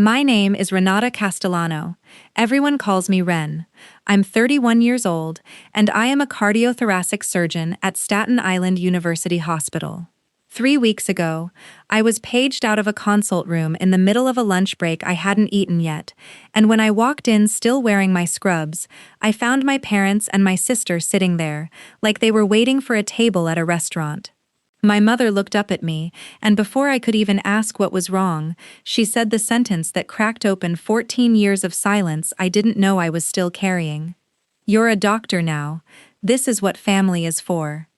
My name is Renata Castellano. Everyone calls me Ren. I'm 31 years old, and I am a cardiothoracic surgeon at Staten Island University Hospital. 3 weeks ago, I was paged out of a consult room in the middle of a lunch break I hadn't eaten yet, and when I walked in still wearing my scrubs, I found my parents and my sister sitting there, like they were waiting for a table at a restaurant. My mother looked up at me, and before I could even ask what was wrong, she said the sentence that cracked open 14 years of silence I didn't know I was still carrying. "You're a doctor now. This is what family is for."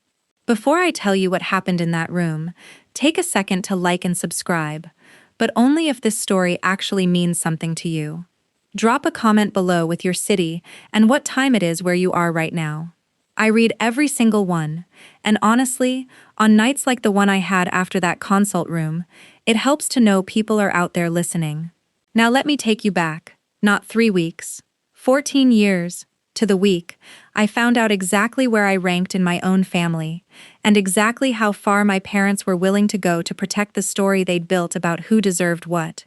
Before I tell you what happened in that room, take a second to like and subscribe, but only if this story actually means something to you. Drop a comment below with your city and what time it is where you are right now. I read every single one, and honestly, on nights like the one I had after that consult room, it helps to know people are out there listening. Now let me take you back, not 3 weeks, 14 years, to the week I found out exactly where I ranked in my own family, and exactly how far my parents were willing to go to protect the story they'd built about who deserved what.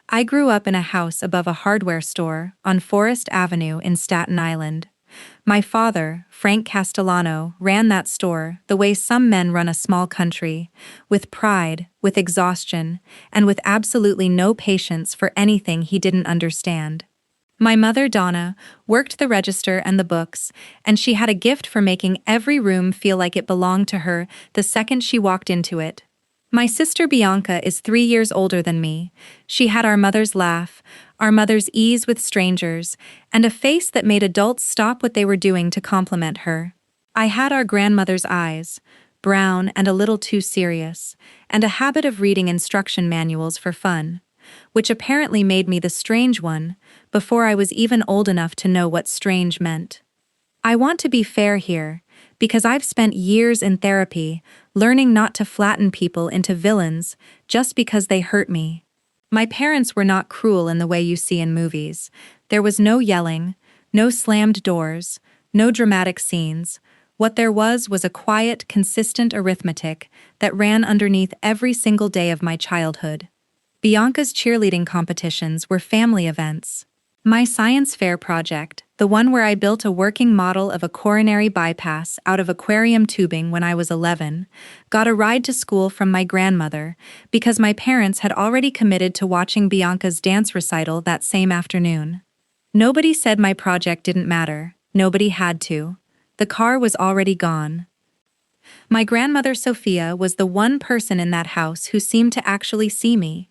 I grew up in a house above a hardware store on Forest Avenue in Staten Island. My father, Frank Castellano, ran that store the way some men run a small country, with pride, with exhaustion, and with absolutely no patience for anything he didn't understand. My mother, Donna, worked the register and the books, and she had a gift for making every room feel like it belonged to her the second she walked into it. My sister Bianca is 3 years older than me. She had our mother's laugh, our mother's ease with strangers, and a face that made adults stop what they were doing to compliment her. I had our grandmother's eyes, brown and a little too serious, and a habit of reading instruction manuals for fun, which apparently made me the strange one, before I was even old enough to know what strange meant. I want to be fair here, because I've spent years in therapy learning not to flatten people into villains just because they hurt me. My parents were not cruel in the way you see in movies. There was no yelling, no slammed doors, no dramatic scenes. What there was a quiet, consistent arithmetic that ran underneath every single day of my childhood. Bianca's cheerleading competitions were family events. My science fair project, the one where I built a working model of a coronary bypass out of aquarium tubing when I was 11, got a ride to school from my grandmother because my parents had already committed to watching Bianca's dance recital that same afternoon. Nobody said my project didn't matter. Nobody had to. The car was already gone. My grandmother Sophia was the one person in that house who seemed to actually see me.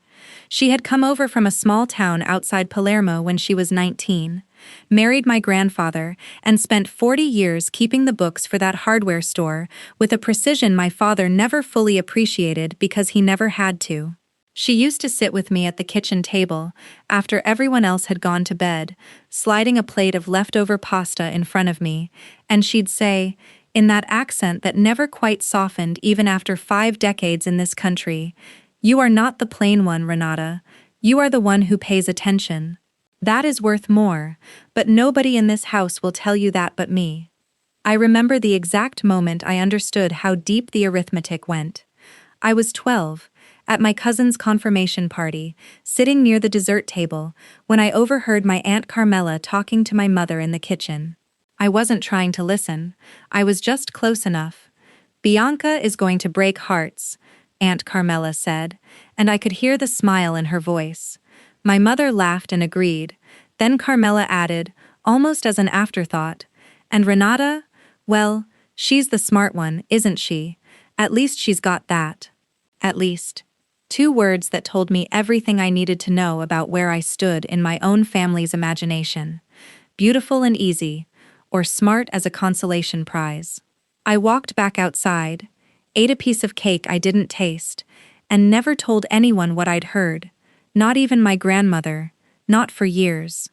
She had come over from a small town outside Palermo when she was 19, married my grandfather, and spent 40 years keeping the books for that hardware store with a precision my father never fully appreciated because he never had to. She used to sit with me at the kitchen table, after everyone else had gone to bed, sliding a plate of leftover pasta in front of me, and she'd say, in that accent that never quite softened even after 5 decades in this country, "You are not the plain one, Renata. You are the one who pays attention. That is worth more, but nobody in this house will tell you that but me." I remember the exact moment I understood how deep the arithmetic went. I was 12, at my cousin's confirmation party, sitting near the dessert table, when I overheard my Aunt Carmela talking to my mother in the kitchen. I wasn't trying to listen. I was just close enough. "Bianca is going to break hearts," Aunt Carmela said, and I could hear the smile in her voice. My mother laughed and agreed. Then Carmela added, almost as an afterthought, "And Renata? Well, she's the smart one, isn't she? At least she's got that." At least. 2 words that told me everything I needed to know about where I stood in my own family's imagination. Beautiful and easy, or smart as a consolation prize. I walked back outside, ate a piece of cake I didn't taste, and never told anyone what I'd heard, not even my grandmother, not for years.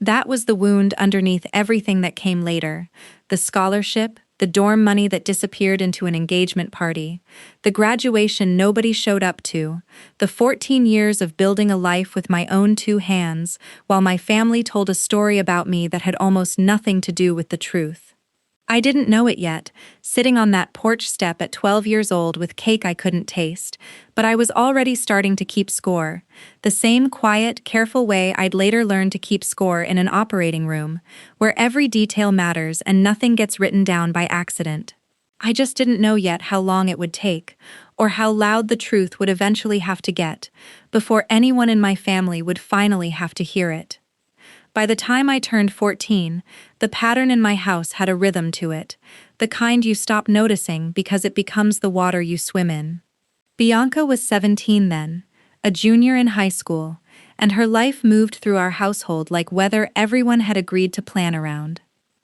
That was the wound underneath everything that came later: the scholarship, the dorm money that disappeared into an engagement party, the graduation nobody showed up to, the 14 years of building a life with my own 2 hands, while my family told a story about me that had almost nothing to do with the truth. I didn't know it yet, sitting on that porch step at 12 years old with cake I couldn't taste, but I was already starting to keep score. The same quiet, careful way I'd later learn to keep score in an operating room, where every detail matters and nothing gets written down by accident. I just didn't know yet how long it would take, or how loud the truth would eventually have to get, before anyone in my family would finally have to hear it. By the time I turned 14, the pattern in my house had a rhythm to it, the kind you stop noticing because it becomes the water you swim in. Bianca was 17 then, a junior in high school, and her life moved through our household like weather everyone had agreed to plan around.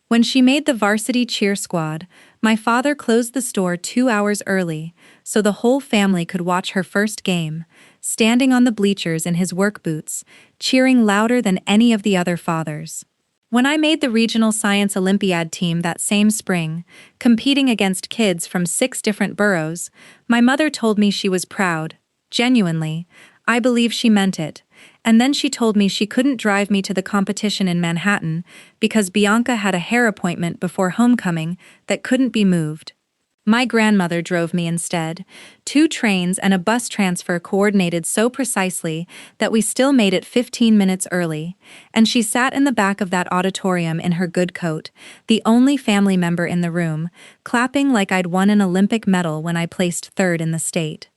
When she made the varsity cheer squad, my father closed the store 2 hours early so the whole family could watch her first game, standing on the bleachers in his work boots, cheering louder than any of the other fathers. When I made the regional science Olympiad team that same spring, competing against kids from 6 different boroughs, my mother told me she was proud. Genuinely, I believe she meant it. And then she told me she couldn't drive me to the competition in Manhattan because Bianca had a hair appointment before homecoming that couldn't be moved. My grandmother drove me instead. 2 trains and a bus transfer coordinated so precisely that we still made it 15 minutes early, and she sat in the back of that auditorium in her good coat, the only family member in the room, clapping like I'd won an Olympic medal when I placed 3rd in the state.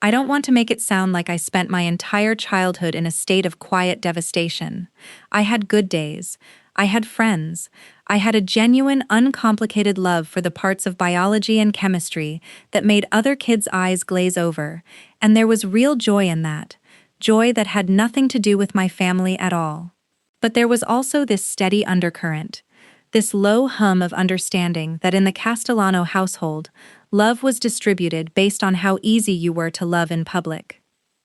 I don't want to make it sound like I spent my entire childhood in a state of quiet devastation. I had good days. I had friends. I had a genuine, uncomplicated love for the parts of biology and chemistry that made other kids' eyes glaze over, and there was real joy in that, joy that had nothing to do with my family at all. But there was also this steady undercurrent, this low hum of understanding that in the Castellano household, love was distributed based on how easy you were to love in public.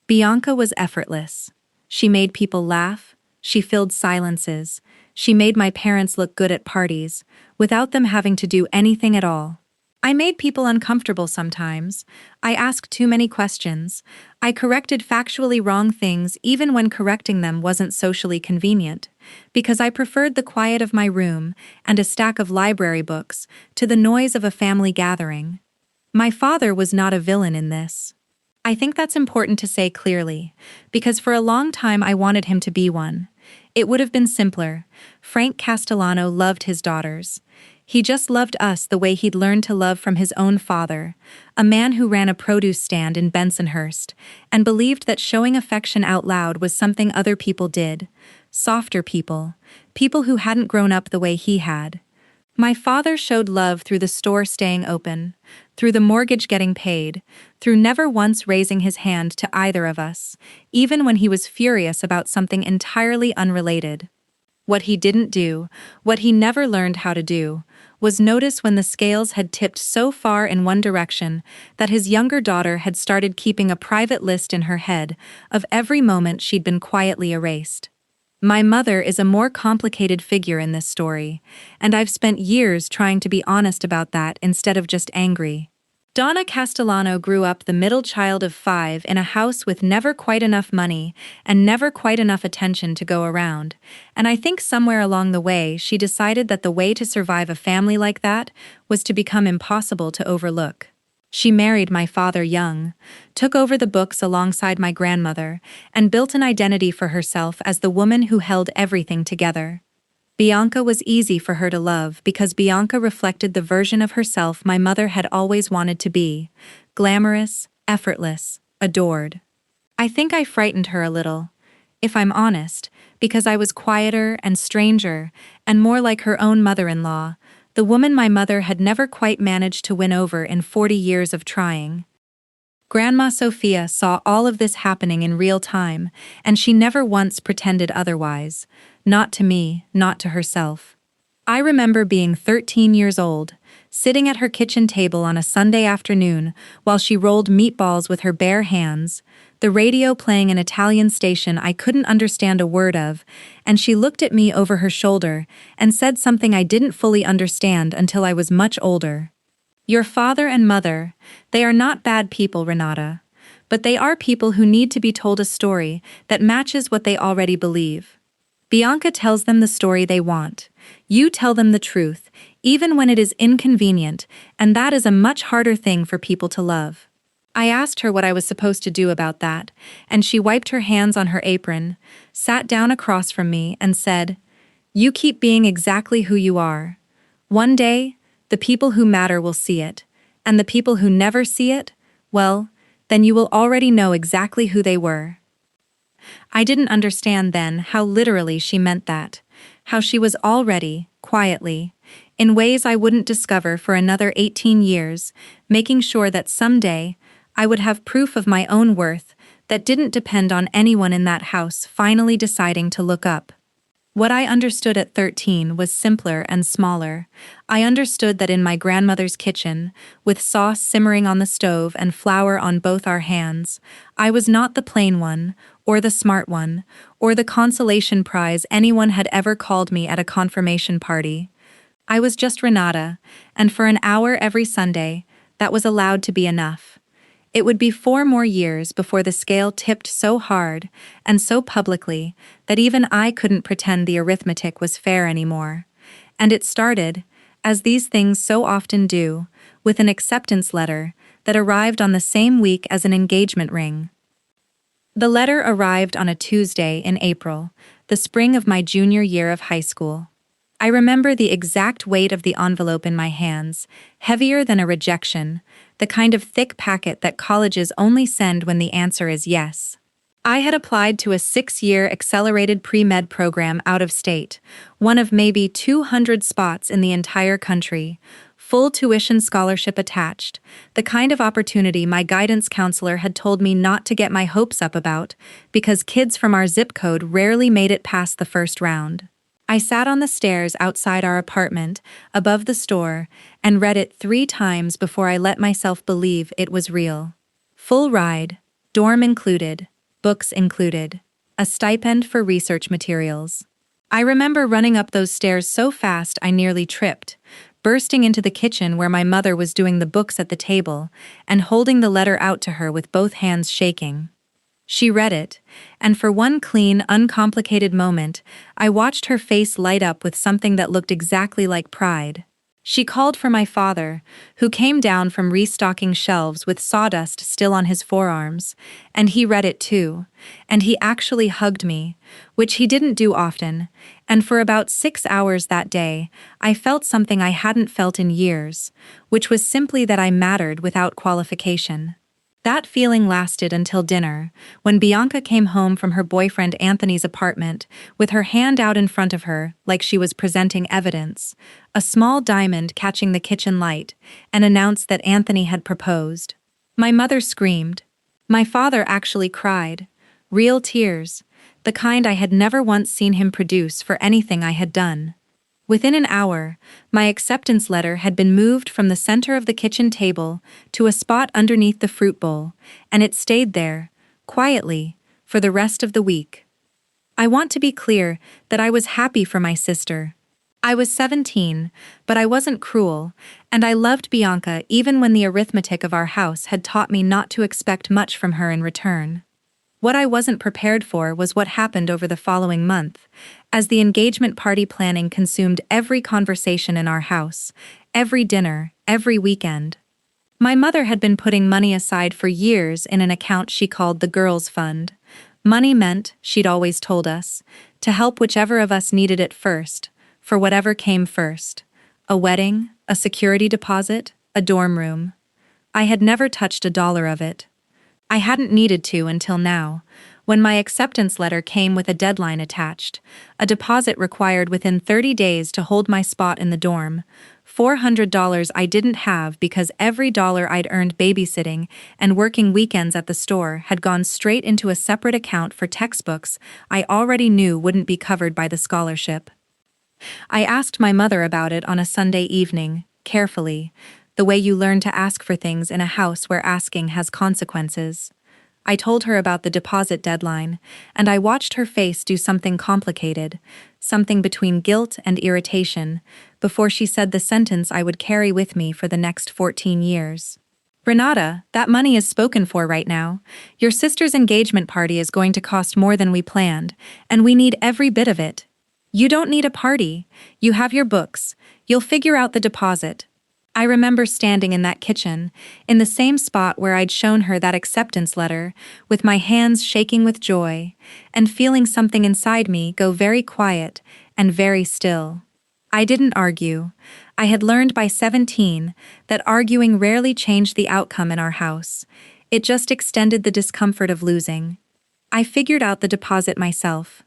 Bianca was effortless. She made people laugh, she filled silences, she made my parents look good at parties, without them having to do anything at all. I made people uncomfortable sometimes. I asked too many questions. I corrected factually wrong things even when correcting them wasn't socially convenient, because I preferred the quiet of my room and a stack of library books to the noise of a family gathering. My father was not a villain in this. I think that's important to say clearly, because for a long time I wanted him to be one. It would have been simpler. Frank Castellano loved his daughters. He just loved us the way he'd learned to love from his own father, a man who ran a produce stand in Bensonhurst, and believed that showing affection out loud was something other people did. Softer people, people who hadn't grown up the way he had. My father showed love through the store staying open, through the mortgage getting paid, through never once raising his hand to either of us, even when he was furious about something entirely unrelated. What he didn't do, what he never learned how to do, was notice when the scales had tipped so far in one direction that his younger daughter had started keeping a private list in her head of every moment she'd been quietly erased. My mother is a more complicated figure in this story, and I've spent years trying to be honest about that instead of just angry. Donna Castellano grew up the middle child of 5 in a house with never quite enough money and never quite enough attention to go around, and I think somewhere along the way she decided that the way to survive a family like that was to become impossible to overlook. She married my father young, took over the books alongside my grandmother, and built an identity for herself as the woman who held everything together. Bianca was easy for her to love because Bianca reflected the version of herself my mother had always wanted to be: glamorous, effortless, adored. I think I frightened her a little, if I'm honest, because I was quieter and stranger and more like her own mother-in-law, the woman my mother had never quite managed to win over in 40 years of trying. Grandma Sophia saw all of this happening in real time, and she never once pretended otherwise. Not to me, not to herself. I remember being 13 years old, sitting at her kitchen table on a Sunday afternoon while she rolled meatballs with her bare hands, the radio playing an Italian station I couldn't understand a word of, and she looked at me over her shoulder and said something I didn't fully understand until I was much older. Your father and mother, they are not bad people, Renata, but they are people who need to be told a story that matches what they already believe. Bianca tells them the story they want. You tell them the truth, even when it is inconvenient, and that is a much harder thing for people to love. I asked her what I was supposed to do about that, and she wiped her hands on her apron, sat down across from me, and said, "You keep being exactly who you are. One day, the people who matter will see it, and the people who never see it, well, then you will already know exactly who they were." I didn't understand then how literally she meant that, how she was already, quietly, in ways I wouldn't discover for another 18 years, making sure that someday I would have proof of my own worth that didn't depend on anyone in that house finally deciding to look up. What I understood at 13 was simpler and smaller. I understood that in my grandmother's kitchen, with sauce simmering on the stove and flour on both our hands, I was not the plain one, or the smart one, or the consolation prize anyone had ever called me at a confirmation party. I was just Renata, and for an hour every Sunday, that was allowed to be enough. It would be 4 more years before the scale tipped so hard and so publicly that even I couldn't pretend the arithmetic was fair anymore. And it started, as these things so often do, with an acceptance letter that arrived on the same week as an engagement ring. The letter arrived on a Tuesday in April, the spring of my junior year of high school. I remember the exact weight of the envelope in my hands, heavier than a rejection, the kind of thick packet that colleges only send when the answer is yes. I had applied to a 6-year accelerated pre-med program out of state, one of maybe 200 spots in the entire country, full tuition scholarship attached, the kind of opportunity my guidance counselor had told me not to get my hopes up about because kids from our zip code rarely made it past the first round. I sat on the stairs outside our apartment, above the store, and read it 3 times before I let myself believe it was real. Full ride, dorm included, books included, a stipend for research materials. I remember running up those stairs so fast I nearly tripped, bursting into the kitchen where my mother was doing the books at the table, and holding the letter out to her with both hands shaking. She read it, and for one clean, uncomplicated moment, I watched her face light up with something that looked exactly like pride. She called for my father, who came down from restocking shelves with sawdust still on his forearms, and he read it too, and he actually hugged me, which he didn't do often, and for about 6 hours that day, I felt something I hadn't felt in years, which was simply that I mattered without qualification. That feeling lasted until dinner, when Bianca came home from her boyfriend Anthony's apartment, with her hand out in front of her like she was presenting evidence, a small diamond catching the kitchen light, and announced that Anthony had proposed. My mother screamed. My father actually cried. Real tears, the kind I had never once seen him produce for anything I had done. Within an hour, my acceptance letter had been moved from the center of the kitchen table to a spot underneath the fruit bowl, and it stayed there, quietly, for the rest of the week. I want to be clear that I was happy for my sister. I was 17, but I wasn't cruel, and I loved Bianca even when the arithmetic of our house had taught me not to expect much from her in return. What I wasn't prepared for was what happened over the following month, as the engagement party planning consumed every conversation in our house, every dinner, every weekend. My mother had been putting money aside for years in an account she called the Girls' Fund. Money meant, she'd always told us, to help whichever of us needed it first, for whatever came first. A wedding, a security deposit, a dorm room. I had never touched $1 of it. I hadn't needed to until now, when my acceptance letter came with a deadline attached, a deposit required within 30 days to hold my spot in the dorm, $400 I didn't have because every dollar I'd earned babysitting and working weekends at the store had gone straight into a separate account for textbooks I already knew wouldn't be covered by the scholarship. I asked my mother about it on a Sunday evening, carefully, the way you learn to ask for things in a house where asking has consequences. I told her about the deposit deadline, and I watched her face do something complicated, something between guilt and irritation, before she said the sentence I would carry with me for the next 14 years. Renata, that money is spoken for right now. Your sister's engagement party is going to cost more than we planned, and we need every bit of it. You don't need a party. You have your books. You'll figure out the deposit. I remember standing in that kitchen, in the same spot where I'd shown her that acceptance letter, with my hands shaking with joy, and feeling something inside me go very quiet and very still. I didn't argue. I had learned by 17 that arguing rarely changed the outcome in our house. It just extended the discomfort of losing. I figured out the deposit myself.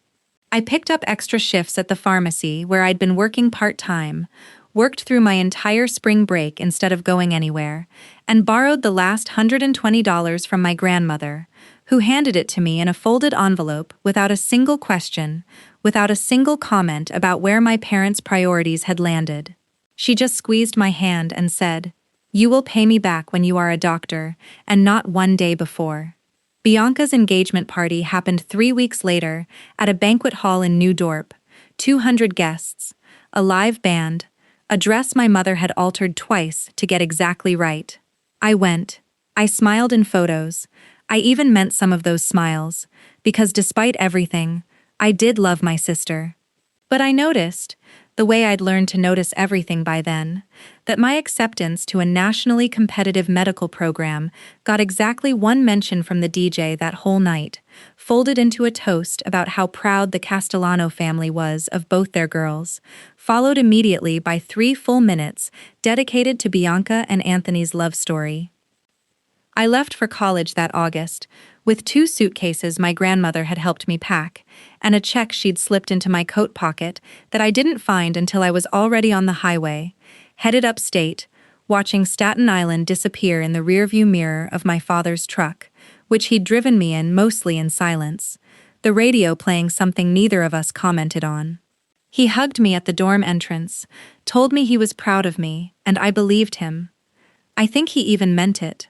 I picked up extra shifts at the pharmacy where I'd been working part-time, worked through my entire spring break instead of going anywhere, and borrowed the last $120 from my grandmother, who handed it to me in a folded envelope without a single question, without a single comment about where my parents' priorities had landed. She just squeezed my hand and said, "You will pay me back when you are a doctor, and not one day before." Bianca's engagement party happened 3 weeks later at a banquet hall in New Dorp, 200 guests, a live band, a dress my mother had altered twice to get exactly right. I went. I smiled in photos. I even meant some of those smiles, because despite everything, I did love my sister. But I noticed, the way I'd learned to notice everything by then, that my acceptance to a nationally competitive medical program got exactly one mention from the DJ that whole night, folded into a toast about how proud the Castellano family was of both their girls, followed immediately by 3 full minutes dedicated to Bianca and Anthony's love story. I left for college that August, with 2 suitcases my grandmother had helped me pack, and a check she'd slipped into my coat pocket that I didn't find until I was already on the highway, headed upstate, watching Staten Island disappear in the rearview mirror of my father's truck, which he'd driven me in mostly in silence, the radio playing something neither of us commented on. He hugged me at the dorm entrance, told me he was proud of me, and I believed him. I think he even meant it.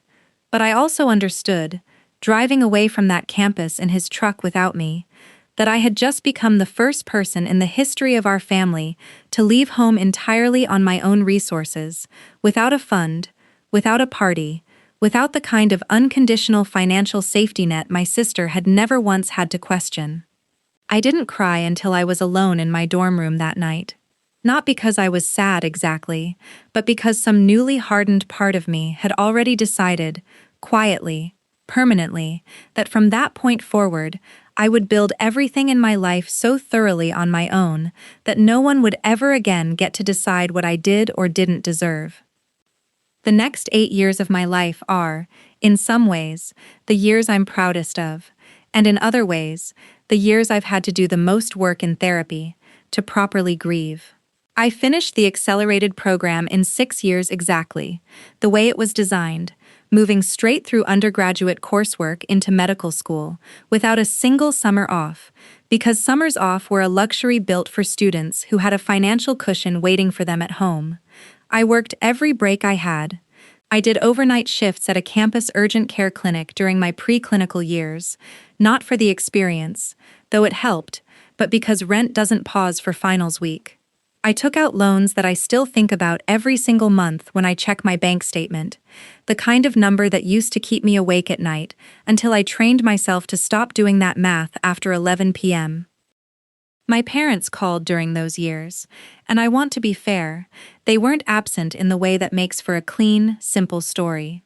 But I also understood, driving away from that campus in his truck without me, that I had just become the first person in the history of our family to leave home entirely on my own resources, without a fund, without a party, without the kind of unconditional financial safety net my sister had never once had to question. I didn't cry until I was alone in my dorm room that night. Not because I was sad exactly, but because some newly hardened part of me had already decided, quietly, permanently, that from that point forward, I would build everything in my life so thoroughly on my own that no one would ever again get to decide what I did or didn't deserve. The next 8 years of my life are, in some ways, the years I'm proudest of, and in other ways, the years I've had to do the most work in therapy to properly grieve. I finished the accelerated program in 6 years exactly, the way it was designed, moving straight through undergraduate coursework into medical school, without a single summer off, because summers off were a luxury built for students who had a financial cushion waiting for them at home. I worked every break I had. I did overnight shifts at a campus urgent care clinic during my pre-clinical years, not for the experience, though it helped, but because rent doesn't pause for finals week. I took out loans that I still think about every single month when I check my bank statement, the kind of number that used to keep me awake at night until I trained myself to stop doing that math after 11 p.m. My parents called during those years, and I want to be fair, they weren't absent in the way that makes for a clean, simple story.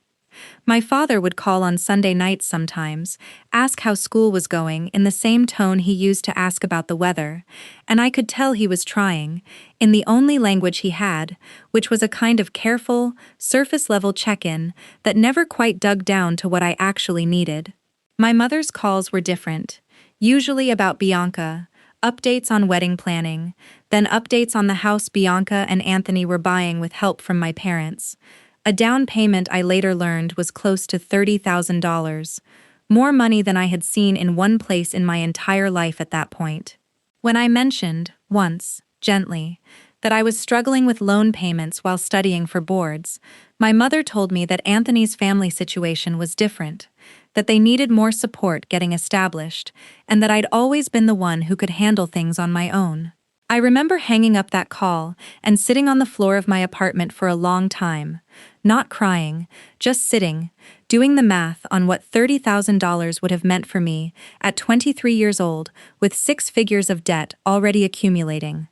My father would call on Sunday nights sometimes, ask how school was going in the same tone he used to ask about the weather, and I could tell he was trying, in the only language he had, which was a kind of careful, surface-level check-in that never quite dug down to what I actually needed. My mother's calls were different, usually about Bianca, updates on wedding planning, then updates on the house Bianca and Anthony were buying with help from my parents. A down payment I later learned was close to $30,000, more money than I had seen in one place in my entire life at that point. When I mentioned, once, gently, that I was struggling with loan payments while studying for boards, my mother told me that Anthony's family situation was different, that they needed more support getting established, and that I'd always been the one who could handle things on my own. I remember hanging up that call and sitting on the floor of my apartment for a long time, not crying, just sitting, doing the math on what $30,000 would have meant for me at 23 years old, with 6 figures of debt already accumulating.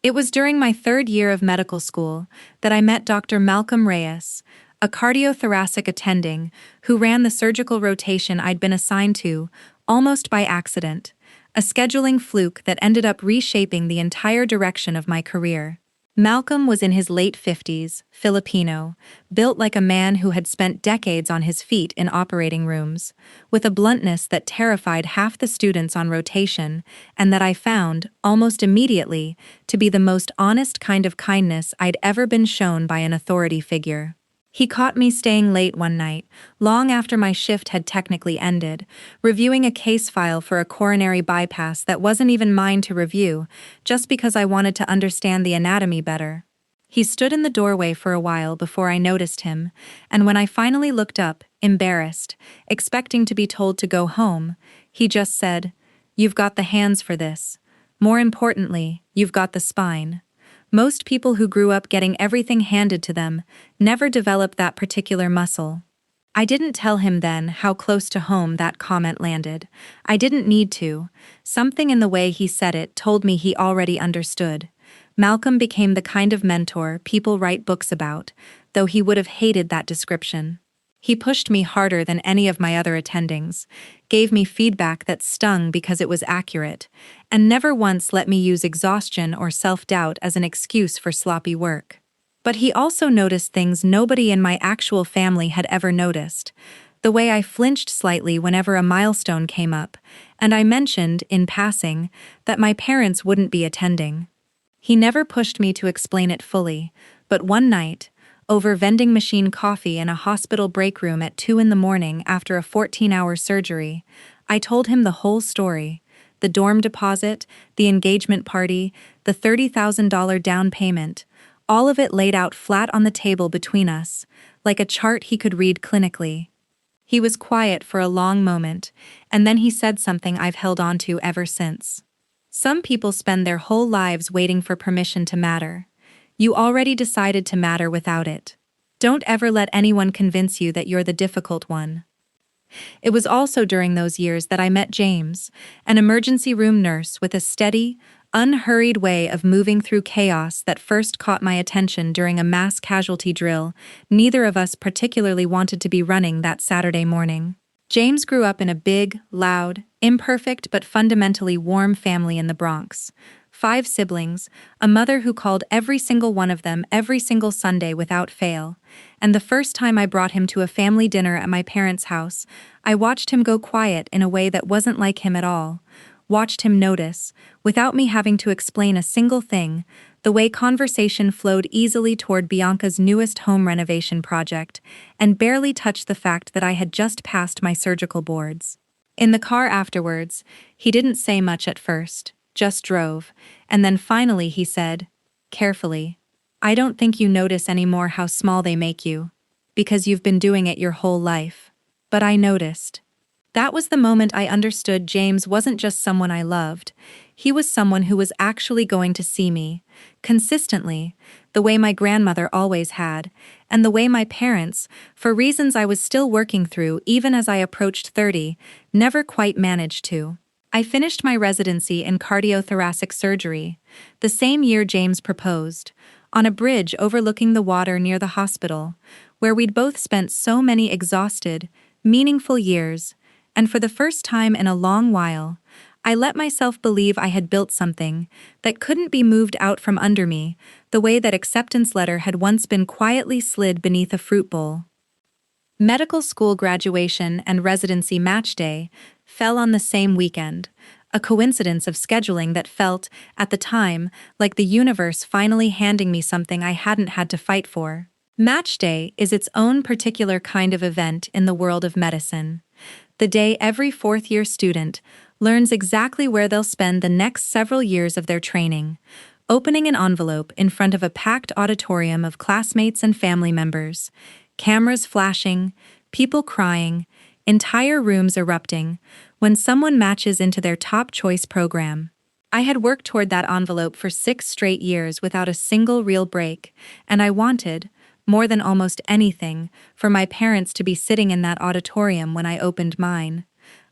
It was during my 3rd year of medical school that I met Dr. Malcolm Reyes, a cardiothoracic attending who ran the surgical rotation I'd been assigned to, almost by accident, a scheduling fluke that ended up reshaping the entire direction of my career. Malcolm was in his late 50s, Filipino, built like a man who had spent decades on his feet in operating rooms, with a bluntness that terrified half the students on rotation and that I found, almost immediately, to be the most honest kind of kindness I'd ever been shown by an authority figure. He caught me staying late one night, long after my shift had technically ended, reviewing a case file for a coronary bypass that wasn't even mine to review, just because I wanted to understand the anatomy better. He stood in the doorway for a while before I noticed him, and when I finally looked up, embarrassed, expecting to be told to go home, he just said, "You've got the hands for this. More importantly, you've got the spine." Most people who grew up getting everything handed to them never develop that particular muscle. I didn't tell him then how close to home that comment landed. I didn't need to. Something in the way he said it told me he already understood. Malcolm became the kind of mentor people write books about, though he would have hated that description. He pushed me harder than any of my other attendings, gave me feedback that stung because it was accurate, and never once let me use exhaustion or self-doubt as an excuse for sloppy work. But he also noticed things nobody in my actual family had ever noticed, the way I flinched slightly whenever a milestone came up, and I mentioned, in passing, that my parents wouldn't be attending. He never pushed me to explain it fully, but one night, over vending machine coffee in a hospital break room at 2 a.m. after a 14-hour surgery, I told him the whole story: the dorm deposit, the engagement party, the $30,000 down payment, all of it laid out flat on the table between us, like a chart he could read clinically. He was quiet for a long moment, and then he said something I've held on to ever since. Some people spend their whole lives waiting for permission to matter. You already decided to matter without it. Don't ever let anyone convince you that you're the difficult one. It was also during those years that I met James, an emergency room nurse with a steady, unhurried way of moving through chaos that first caught my attention during a mass casualty drill neither of us particularly wanted to be running that Saturday morning. James grew up in a big, loud, imperfect but fundamentally warm family in the Bronx. 5 siblings, a mother who called every single one of them every single Sunday without fail, and the first time I brought him to a family dinner at my parents' house, I watched him go quiet in a way that wasn't like him at all, watched him notice, without me having to explain a single thing, the way conversation flowed easily toward Bianca's newest home renovation project, and barely touched the fact that I had just passed my surgical boards. In the car afterwards, he didn't say much at first, just drove, and then finally he said, carefully, "I don't think you notice anymore how small they make you, because you've been doing it your whole life." But I noticed. That was the moment I understood James wasn't just someone I loved. He was someone who was actually going to see me, consistently, the way my grandmother always had, and the way my parents, for reasons I was still working through even as I approached 30, never quite managed to. I finished my residency in cardiothoracic surgery, the same year James proposed, on a bridge overlooking the water near the hospital, where we'd both spent so many exhausted, meaningful years, and for the first time in a long while, I let myself believe I had built something that couldn't be moved out from under me, the way that acceptance letter had once been quietly slid beneath a fruit bowl. Medical school graduation and residency match day fell on the same weekend, a coincidence of scheduling that felt, at the time, like the universe finally handing me something I hadn't had to fight for. Match day is its own particular kind of event in the world of medicine. The day every fourth-year student learns exactly where they'll spend the next several years of their training, opening an envelope in front of a packed auditorium of classmates and family members, cameras flashing, people crying, entire rooms erupting, when someone matches into their top choice program. I had worked toward that envelope for 6 straight years without a single real break, and I wanted, more than almost anything, for my parents to be sitting in that auditorium when I opened mine.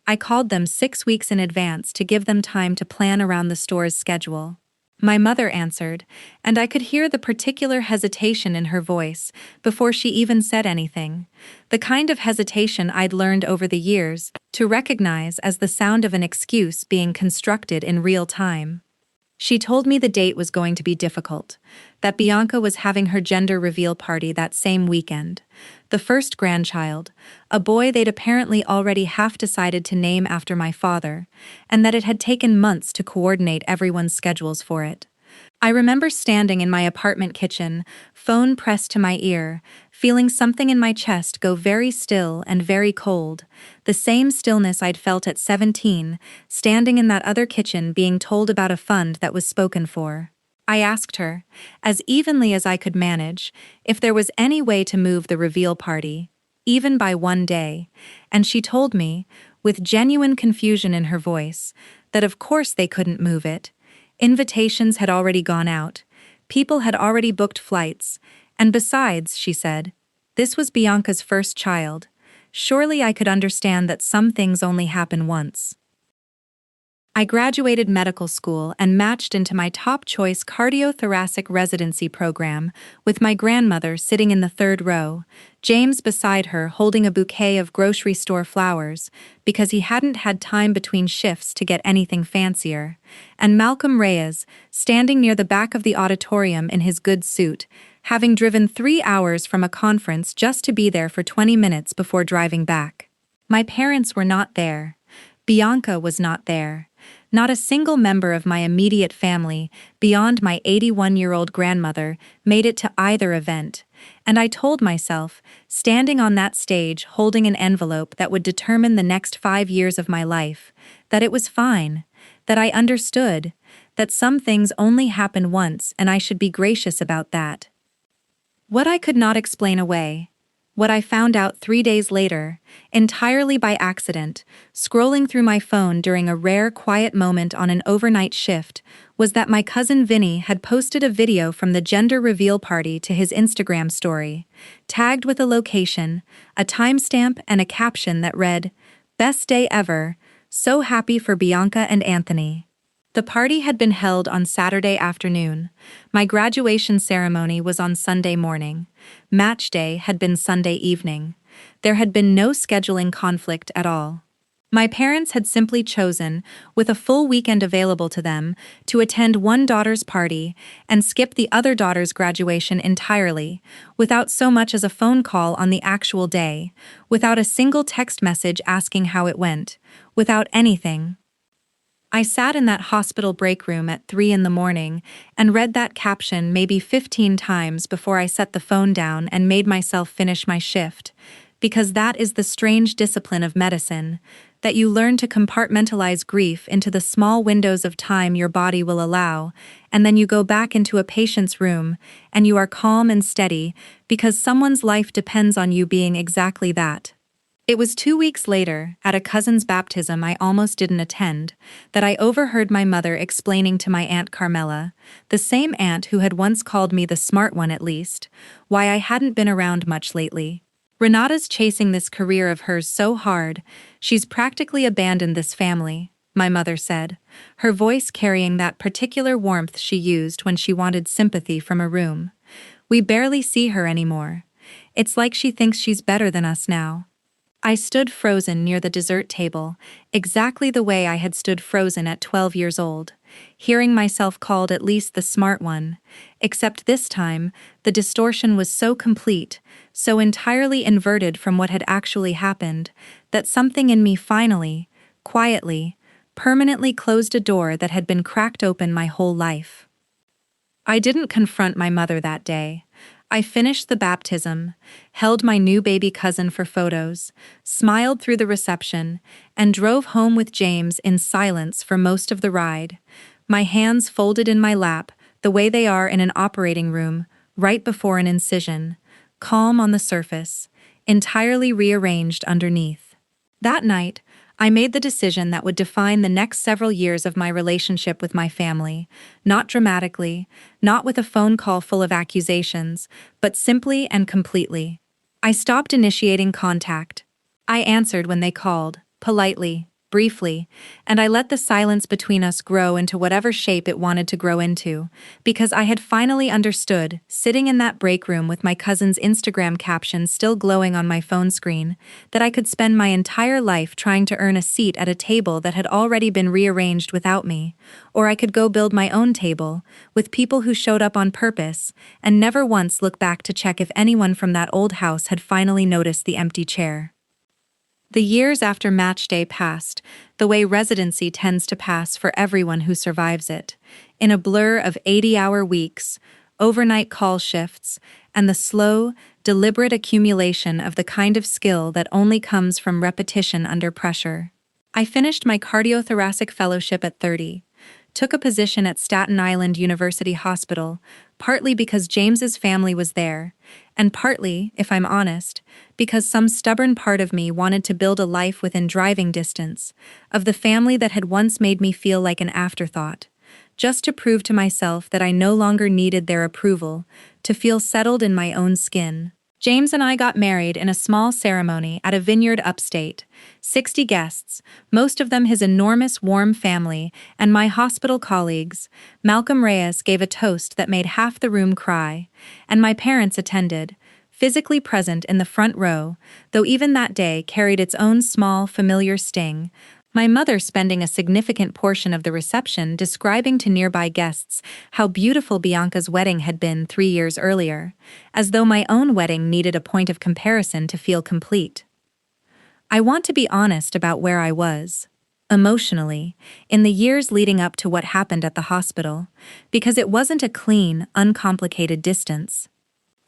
I called them 6 weeks in advance to give them time to plan around the store's schedule. My mother answered, and I could hear the particular hesitation in her voice before she even said anything, the kind of hesitation I'd learned over the years to recognize as the sound of an excuse being constructed in real time. She told me the date was going to be difficult, that Bianca was having her gender reveal party that same weekend, the first grandchild, a boy they'd apparently already half decided to name after my father, and that it had taken months to coordinate everyone's schedules for it. I remember standing in my apartment kitchen, phone pressed to my ear, feeling something in my chest go very still and very cold, the same stillness I'd felt at 17, standing in that other kitchen being told about a fund that was spoken for. I asked her, as evenly as I could manage, if there was any way to move the reveal party, even by one day, and she told me, with genuine confusion in her voice, that of course they couldn't move it. Invitations had already gone out, people had already booked flights, and besides, she said, this was Bianca's first child. Surely I could understand that some things only happen once. I graduated medical school and matched into my top-choice cardiothoracic residency program, with my grandmother sitting in the third row, James beside her holding a bouquet of grocery store flowers, because he hadn't had time between shifts to get anything fancier, and Malcolm Reyes, standing near the back of the auditorium in his good suit, having driven 3 hours from a conference just to be there for 20 minutes before driving back. My parents were not there. Bianca was not there. Not a single member of my immediate family, beyond my 81-year-old grandmother, made it to either event, and I told myself, standing on that stage holding an envelope that would determine the next 5 years of my life, that it was fine, that I understood, that some things only happen once and I should be gracious about that. What I could not explain away, what I found out 3 days later, entirely by accident, scrolling through my phone during a rare quiet moment on an overnight shift, was that my cousin Vinny had posted a video from the gender reveal party to his Instagram story, tagged with a location, a timestamp, and a caption that read, "Best day ever, so happy for Bianca and Anthony." The party had been held on Saturday afternoon. My graduation ceremony was on Sunday morning. Match day had been Sunday evening. There had been no scheduling conflict at all. My parents had simply chosen, with a full weekend available to them, to attend one daughter's party and skip the other daughter's graduation entirely, without so much as a phone call on the actual day, without a single text message asking how it went, without anything. I sat in that hospital break room at 3 in the morning and read that caption maybe 15 times before I set the phone down and made myself finish my shift, because that is the strange discipline of medicine, that you learn to compartmentalize grief into the small windows of time your body will allow, and then you go back into a patient's room and you are calm and steady because someone's life depends on you being exactly that. It was 2 weeks later, at a cousin's baptism I almost didn't attend, that I overheard my mother explaining to my Aunt Carmela, the same aunt who had once called me the smart one at least, why I hadn't been around much lately. "Renata's chasing this career of hers so hard, she's practically abandoned this family," my mother said, her voice carrying that particular warmth she used when she wanted sympathy from a room. "We barely see her anymore. It's like she thinks she's better than us now." I stood frozen near the dessert table, exactly the way I had stood frozen at 12 years old, hearing myself called at least the smart one, except this time, the distortion was so complete, so entirely inverted from what had actually happened, that something in me finally, quietly, permanently closed a door that had been cracked open my whole life. I didn't confront my mother that day. I finished the baptism, held my new baby cousin for photos, smiled through the reception, and drove home with James in silence for most of the ride, my hands folded in my lap, the way they are in an operating room, right before an incision, calm on the surface, entirely rearranged underneath. That night, I made the decision that would define the next several years of my relationship with my family, not dramatically, not with a phone call full of accusations, but simply and completely. I stopped initiating contact. I answered when they called, politely, briefly, and I let the silence between us grow into whatever shape it wanted to grow into, because I had finally understood, sitting in that break room with my cousin's Instagram caption still glowing on my phone screen, that I could spend my entire life trying to earn a seat at a table that had already been rearranged without me, or I could go build my own table, with people who showed up on purpose, and never once look back to check if anyone from that old house had finally noticed the empty chair. The years after match day passed, the way residency tends to pass for everyone who survives it, in a blur of 80-hour weeks, overnight call shifts, and the slow, deliberate accumulation of the kind of skill that only comes from repetition under pressure. I finished my cardiothoracic fellowship at 30, took a position at Staten Island University Hospital, partly because James's family was there, and partly, if I'm honest, because some stubborn part of me wanted to build a life within driving distance of the family that had once made me feel like an afterthought, just to prove to myself that I no longer needed their approval, to feel settled in my own skin. James and I got married in a small ceremony at a vineyard upstate. 60 guests, most of them his enormous warm family, and my hospital colleagues. Malcolm Reyes gave a toast that made half the room cry, and my parents attended, physically present in the front row, though even that day carried its own small, familiar sting. My mother spending a significant portion of the reception describing to nearby guests how beautiful Bianca's wedding had been 3 years earlier, as though my own wedding needed a point of comparison to feel complete. I want to be honest about where I was, emotionally, in the years leading up to what happened at the hospital, because it wasn't a clean, uncomplicated distance.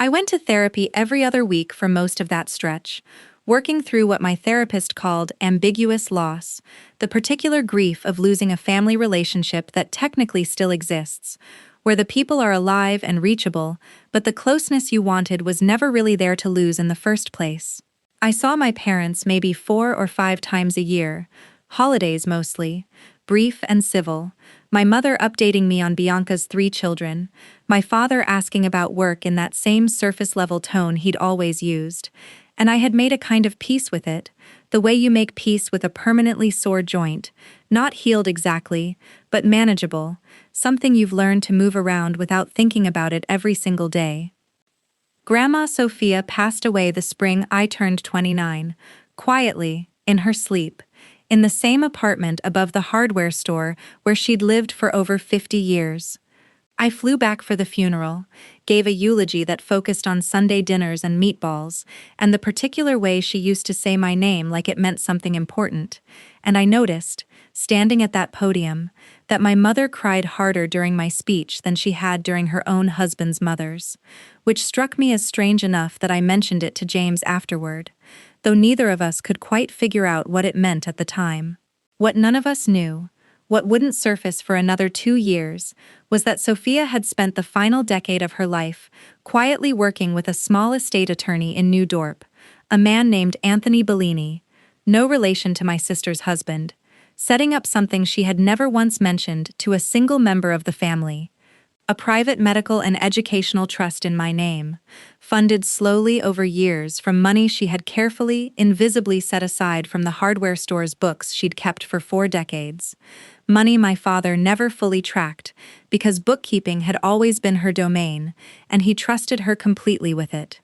I went to therapy every other week for most of that stretch, working through what my therapist called ambiguous loss, the particular grief of losing a family relationship that technically still exists, where the people are alive and reachable, but the closeness you wanted was never really there to lose in the first place. I saw my parents maybe 4 or 5 times a year, holidays mostly, brief and civil, my mother updating me on Bianca's 3 children, my father asking about work in that same surface-level tone he'd always used, and I had made a kind of peace with it, the way you make peace with a permanently sore joint, not healed exactly, but manageable, something you've learned to move around without thinking about it every single day. Grandma Sophia passed away the spring I turned 29, quietly, in her sleep, in the same apartment above the hardware store where she'd lived for over 50 years. I flew back for the funeral, gave a eulogy that focused on Sunday dinners and meatballs, and the particular way she used to say my name like it meant something important, and I noticed, standing at that podium, that my mother cried harder during my speech than she had during her own husband's mother's, which struck me as strange enough that I mentioned it to James afterward, though neither of us could quite figure out what it meant at the time. What none of us knew, what wouldn't surface for another 2 years, was that Sophia had spent the final decade of her life quietly working with a small estate attorney in New Dorp, a man named Anthony Bellini, no relation to my sister's husband, setting up something she had never once mentioned to a single member of the family, a private medical and educational trust in my name, funded slowly over years from money she had carefully, invisibly set aside from the hardware store's books she'd kept for 4 decades. Money my father never fully tracked, because bookkeeping had always been her domain, and he trusted her completely with it.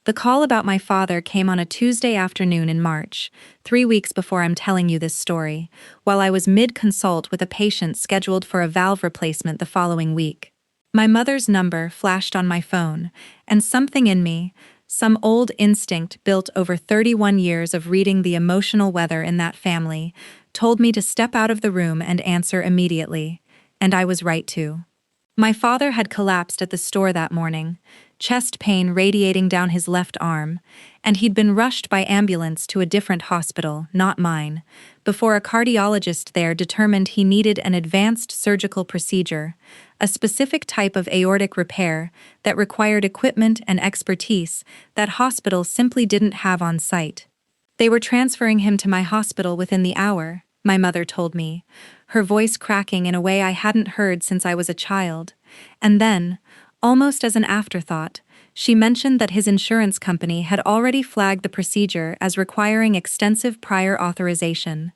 The call about my father came on a Tuesday afternoon in March, 3 weeks before I'm telling you this story, while I was mid-consult with a patient scheduled for a valve replacement the following week. My mother's number flashed on my phone, and something in me, some old instinct built over 31 years of reading the emotional weather in that family, told me to step out of the room and answer immediately, and I was right to. My father had collapsed at the store that morning, chest pain radiating down his left arm, and he'd been rushed by ambulance to a different hospital, not mine, before a cardiologist there determined he needed an advanced surgical procedure, a specific type of aortic repair that required equipment and expertise that hospitals simply didn't have on site. They were transferring him to my hospital within the hour, my mother told me, her voice cracking in a way I hadn't heard since I was a child. And then, almost as an afterthought, she mentioned that his insurance company had already flagged the procedure as requiring extensive prior authorization,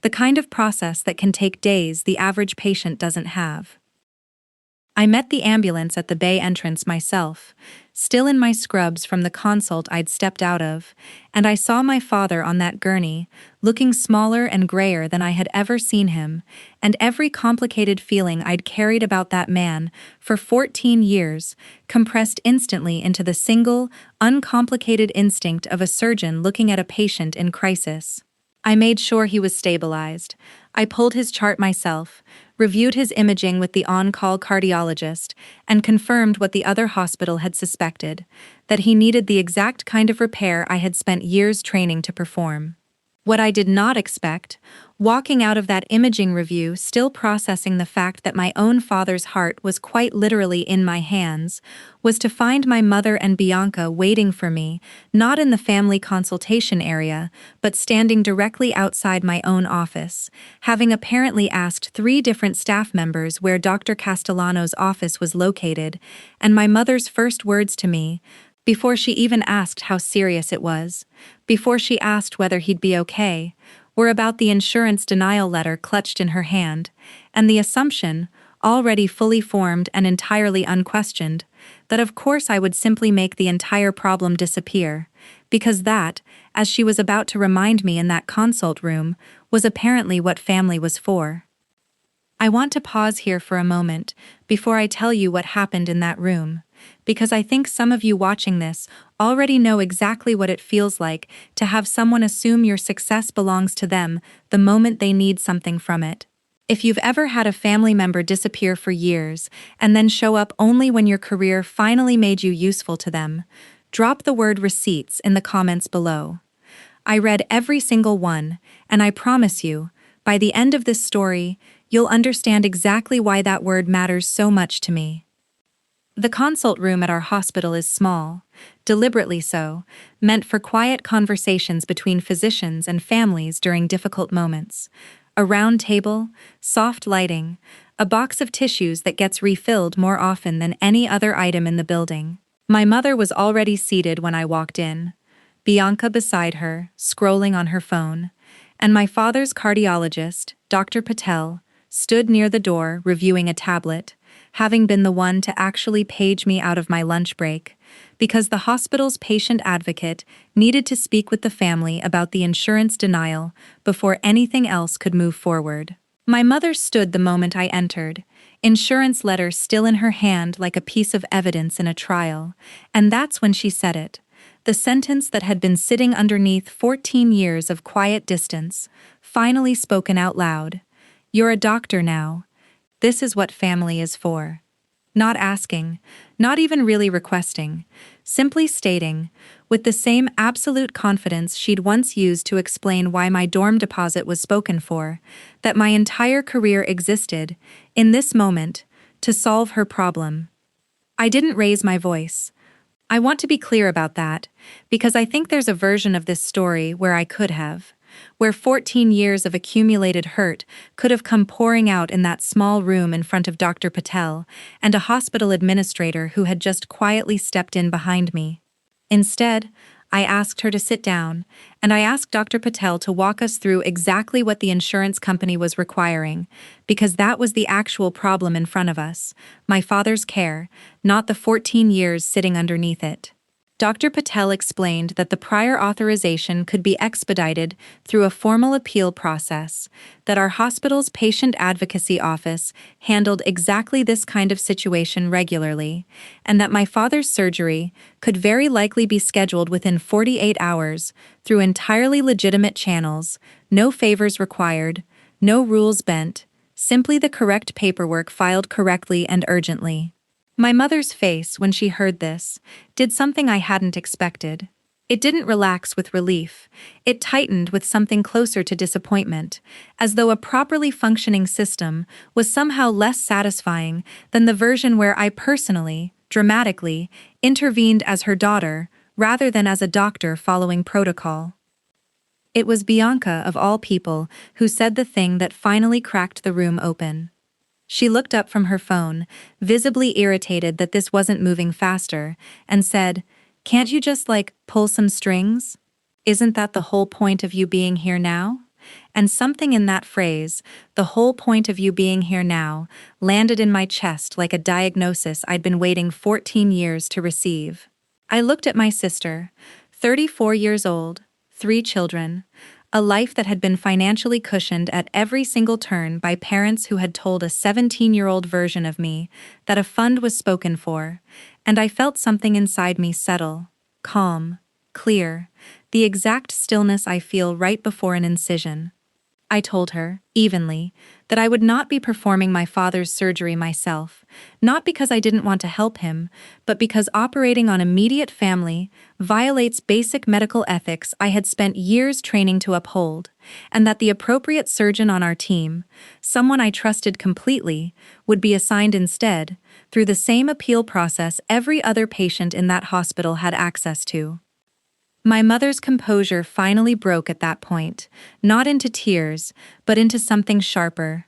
the kind of process that can take days the average patient doesn't have. I met the ambulance at the bay entrance myself, still in my scrubs from the consult I'd stepped out of, and I saw my father on that gurney, looking smaller and grayer than I had ever seen him, and every complicated feeling I'd carried about that man for 14 years compressed instantly into the single, uncomplicated instinct of a surgeon looking at a patient in crisis. I made sure he was stabilized. I pulled his chart myself, reviewed his imaging with the on-call cardiologist, and confirmed what the other hospital had suspected, that he needed the exact kind of repair I had spent years training to perform. What I did not expect, walking out of that imaging review still processing the fact that my own father's heart was quite literally in my hands, was to find my mother and Bianca waiting for me, not in the family consultation area, but standing directly outside my own office, having apparently asked 3 different staff members where Dr. Castellano's office was located, and my mother's first words to me, before she even asked how serious it was, before she asked whether he'd be okay, were about the insurance denial letter clutched in her hand, and the assumption, already fully formed and entirely unquestioned, that of course I would simply make the entire problem disappear, because that, as she was about to remind me in that consult room, was apparently what family was for. I want to pause here for a moment before I tell you what happened in that room, because I think some of you watching this already know exactly what it feels like to have someone assume your success belongs to them the moment they need something from it. If you've ever had a family member disappear for years and then show up only when your career finally made you useful to them, drop the word receipts in the comments below. I read every single one, and I promise you, by the end of this story, you'll understand exactly why that word matters so much to me. The consult room at our hospital is small, deliberately so, meant for quiet conversations between physicians and families during difficult moments. A round table, soft lighting, a box of tissues that gets refilled more often than any other item in the building. My mother was already seated when I walked in, Bianca beside her, scrolling on her phone, and my father's cardiologist, Dr. Patel, stood near the door reviewing a tablet, having been the one to actually page me out of my lunch break, because the hospital's patient advocate needed to speak with the family about the insurance denial before anything else could move forward. My mother stood the moment I entered, insurance letter still in her hand like a piece of evidence in a trial, and that's when she said it. The sentence that had been sitting underneath 14 years of quiet distance, finally spoken out loud. "You're a doctor now. This is what family is for." Not asking, not even really requesting, simply stating, with the same absolute confidence she'd once used to explain why my dorm deposit was spoken for, that my entire career existed, in this moment, to solve her problem. I didn't raise my voice. I want to be clear about that, because I think there's a version of this story where I could have, where 14 years of accumulated hurt could have come pouring out in that small room in front of Dr. Patel and a hospital administrator who had just quietly stepped in behind me. Instead, I asked her to sit down, and I asked Dr. Patel to walk us through exactly what the insurance company was requiring, because that was the actual problem in front of us, my father's care, not the 14 years sitting underneath it. Dr. Patel explained that the prior authorization could be expedited through a formal appeal process, that our hospital's patient advocacy office handled exactly this kind of situation regularly, and that my father's surgery could very likely be scheduled within 48 hours through entirely legitimate channels, no favors required, no rules bent, simply the correct paperwork filed correctly and urgently. My mother's face, when she heard this, did something I hadn't expected. It didn't relax with relief. It tightened with something closer to disappointment, as though a properly functioning system was somehow less satisfying than the version where I personally, dramatically, intervened as her daughter, rather than as a doctor following protocol. It was Bianca, of all people, who said the thing that finally cracked the room open. She looked up from her phone, visibly irritated that this wasn't moving faster, and said, "Can't you just, pull some strings? Isn't that the whole point of you being here now?" And something in that phrase, "the whole point of you being here now," landed in my chest like a diagnosis I'd been waiting 14 years to receive. I looked at my sister, 34 years old, 3 children, a life that had been financially cushioned at every single turn by parents who had told a 17-year-old version of me that a fund was spoken for, and I felt something inside me settle, calm, clear, the exact stillness I feel right before an incision. I told her, evenly, that I would not be performing my father's surgery myself, not because I didn't want to help him, but because operating on immediate family violates basic medical ethics I had spent years training to uphold, and that the appropriate surgeon on our team, someone I trusted completely, would be assigned instead, through the same appeal process every other patient in that hospital had access to. My mother's composure finally broke at that point, not into tears, but into something sharper.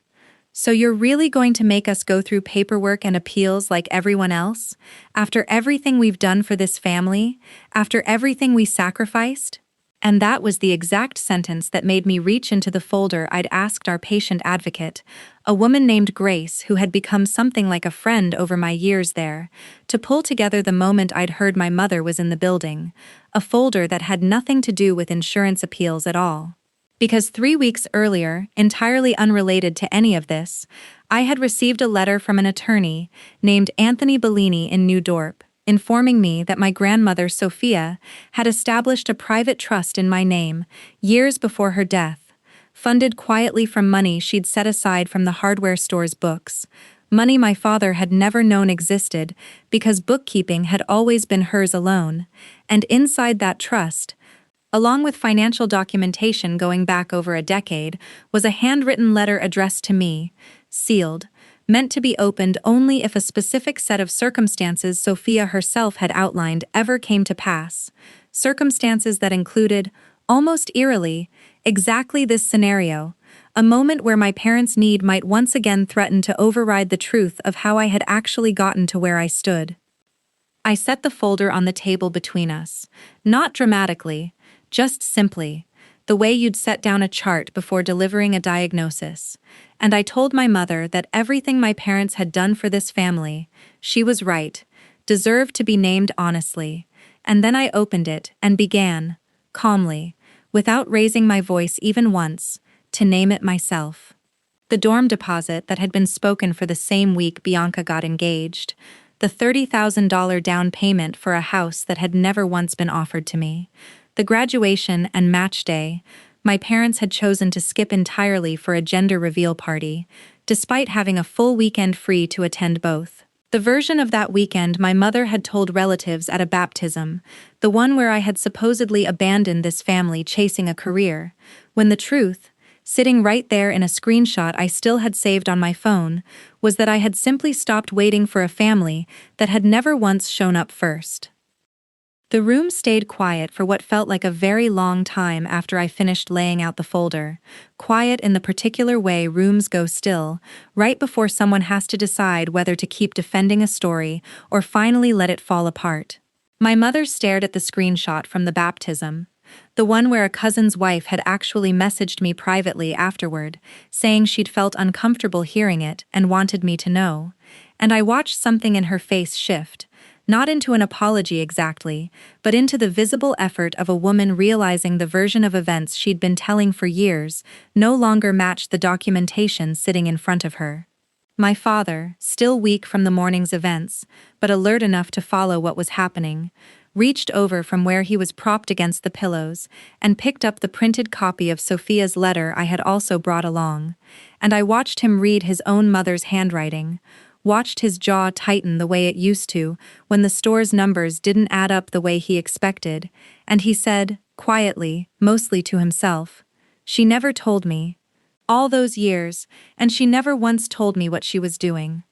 "So you're really going to make us go through paperwork and appeals like everyone else? After everything we've done for this family? After everything we sacrificed?" And that was the exact sentence that made me reach into the folder I'd asked our patient advocate, a woman named Grace who had become something like a friend over my years there, to pull together the moment I'd heard my mother was in the building, a folder that had nothing to do with insurance appeals at all. Because 3 weeks earlier, entirely unrelated to any of this, I had received a letter from an attorney named Anthony Bellini in New Dorp, informing me that my grandmother, Sophia, had established a private trust in my name, years before her death, funded quietly from money she'd set aside from the hardware store's books, money my father had never known existed because bookkeeping had always been hers alone, and inside that trust, along with financial documentation going back over a decade, was a handwritten letter addressed to me, sealed, meant to be opened only if a specific set of circumstances Sophia herself had outlined ever came to pass, circumstances that included, almost eerily, exactly this scenario, a moment where my parents' need might once again threaten to override the truth of how I had actually gotten to where I stood. I set the folder on the table between us, not dramatically, just simply, the way you'd set down a chart before delivering a diagnosis, and I told my mother that everything my parents had done for this family, she was right, deserved to be named honestly, and then I opened it and began, calmly, without raising my voice even once, to name it myself. The dorm deposit that had been spoken for the same week Bianca got engaged, the $30,000 down payment for a house that had never once been offered to me, the graduation and match day my parents had chosen to skip entirely for a gender reveal party, despite having a full weekend free to attend both. The version of that weekend my mother had told relatives at a baptism, the one where I had supposedly abandoned this family chasing a career, when the truth, sitting right there in a screenshot I still had saved on my phone, was that I had simply stopped waiting for a family that had never once shown up first. The room stayed quiet for what felt like a very long time after I finished laying out the folder, quiet in the particular way rooms go still, right before someone has to decide whether to keep defending a story or finally let it fall apart. My mother stared at the screenshot from the baptism, the one where a cousin's wife had actually messaged me privately afterward, saying she'd felt uncomfortable hearing it and wanted me to know, and I watched something in her face shift, not into an apology exactly, but into the visible effort of a woman realizing the version of events she'd been telling for years no longer matched the documentation sitting in front of her. My father, still weak from the morning's events, but alert enough to follow what was happening, reached over from where he was propped against the pillows and picked up the printed copy of Sophia's letter I had also brought along, and I watched him read his own mother's handwriting, watched his jaw tighten the way it used to when the store's numbers didn't add up the way he expected, and he said, quietly, mostly to himself, "She never told me. All those years, and she never once told me what she was doing."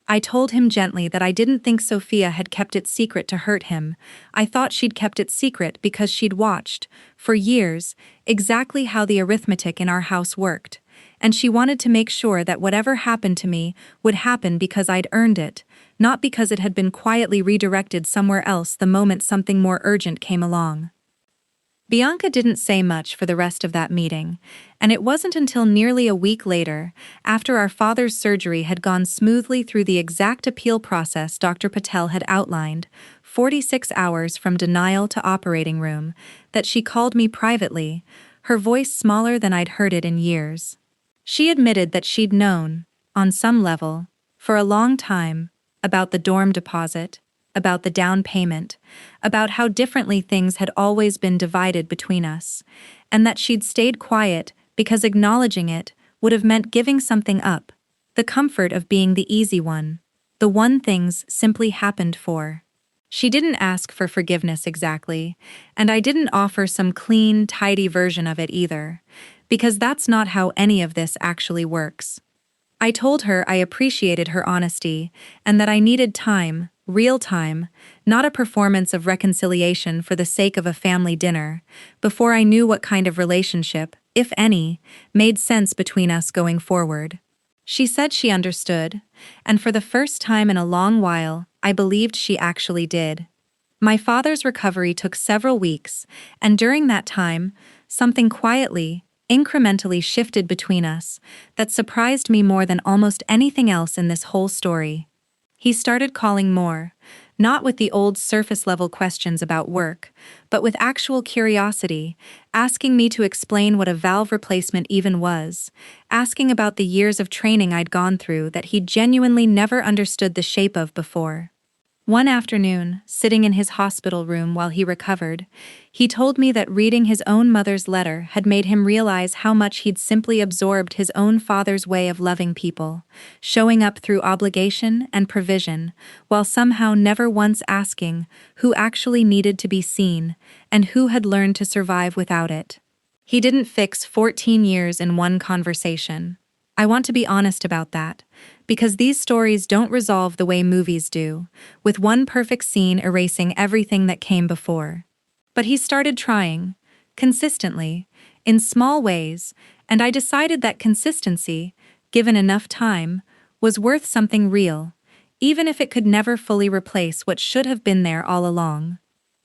I told him gently that I didn't think Sophia had kept it secret to hurt him. I thought she'd kept it secret because she'd watched, for years, exactly how the arithmetic in our house worked, and she wanted to make sure that whatever happened to me would happen because I'd earned it, not because it had been quietly redirected somewhere else the moment something more urgent came along. Bianca didn't say much for the rest of that meeting, and it wasn't until nearly a week later, after our father's surgery had gone smoothly through the exact appeal process Dr. Patel had outlined, 46 hours from denial to operating room, that she called me privately, her voice smaller than I'd heard it in years. She admitted that she'd known, on some level, for a long time, about the dorm deposit, about the down payment, about how differently things had always been divided between us, and that she'd stayed quiet because acknowledging it would have meant giving something up, the comfort of being the easy one, the one things simply happened for. She didn't ask for forgiveness exactly, and I didn't offer some clean, tidy version of it either, because that's not how any of this actually works. I told her I appreciated her honesty, and that I needed time, real time, not a performance of reconciliation for the sake of a family dinner, before I knew what kind of relationship, if any, made sense between us going forward. She said she understood, and for the first time in a long while, I believed she actually did. My father's recovery took several weeks, and during that time, something quietly, incrementally shifted between us that surprised me more than almost anything else in this whole story. He started calling more, not with the old surface-level questions about work, but with actual curiosity, asking me to explain what a valve replacement even was, asking about the years of training I'd gone through that he'd genuinely never understood the shape of before. One afternoon, sitting in his hospital room while he recovered, he told me that reading his own mother's letter had made him realize how much he'd simply absorbed his own father's way of loving people, showing up through obligation and provision, while somehow never once asking who actually needed to be seen and who had learned to survive without it. He didn't fix 14 years in one conversation. I want to be honest about that, because these stories don't resolve the way movies do, with one perfect scene erasing everything that came before. But he started trying, consistently, in small ways, and I decided that consistency, given enough time, was worth something real, even if it could never fully replace what should have been there all along.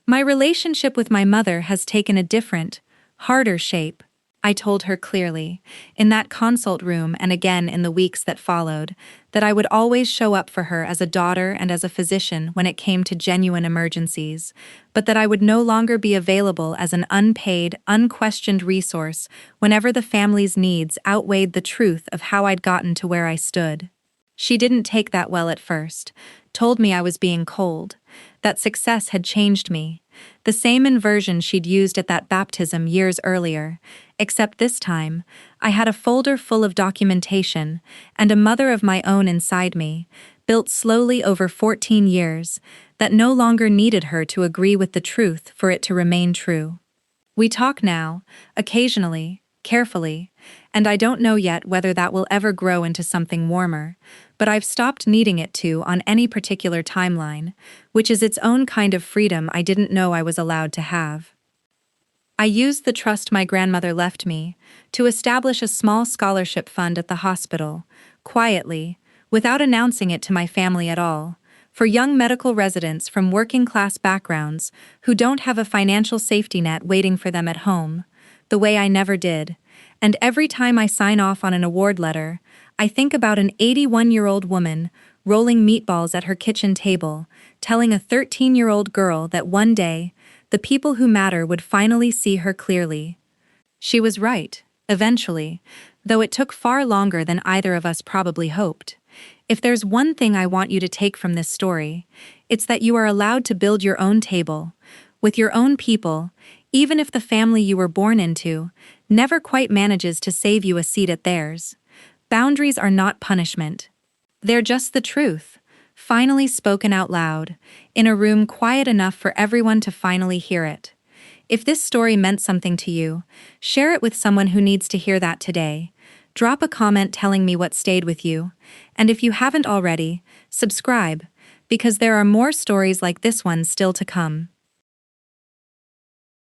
My relationship with my mother has taken a different, harder shape, I told her clearly, in that consult room and again in the weeks that followed, that I would always show up for her as a daughter and as a physician when it came to genuine emergencies, but that I would no longer be available as an unpaid, unquestioned resource whenever the family's needs outweighed the truth of how I'd gotten to where I stood. She didn't take that well at first, told me I was being cold, that success had changed me, the same inversion she'd used at that baptism years earlier, except this time, I had a folder full of documentation and a mother of my own inside me, built slowly over 14 years, that no longer needed her to agree with the truth for it to remain true. We talk now, occasionally, carefully, and I don't know yet whether that will ever grow into something warmer, but I've stopped needing it to on any particular timeline, which is its own kind of freedom I didn't know I was allowed to have. I used the trust my grandmother left me to establish a small scholarship fund at the hospital, quietly, without announcing it to my family at all, for young medical residents from working-class backgrounds who don't have a financial safety net waiting for them at home, the way I never did. And every time I sign off on an award letter, I think about an 81-year-old woman rolling meatballs at her kitchen table, telling a 13-year-old girl that one day, the people who matter would finally see her clearly. She was right, eventually, though it took far longer than either of us probably hoped. If there's one thing I want you to take from this story, it's that you are allowed to build your own table, with your own people, even if the family you were born into never quite manages to save you a seat at theirs. Boundaries are not punishment. They're just the truth, finally spoken out loud, in a room quiet enough for everyone to finally hear it. If this story meant something to you, share it with someone who needs to hear that today. Drop a comment telling me what stayed with you, and if you haven't already, subscribe, because there are more stories like this one still to come.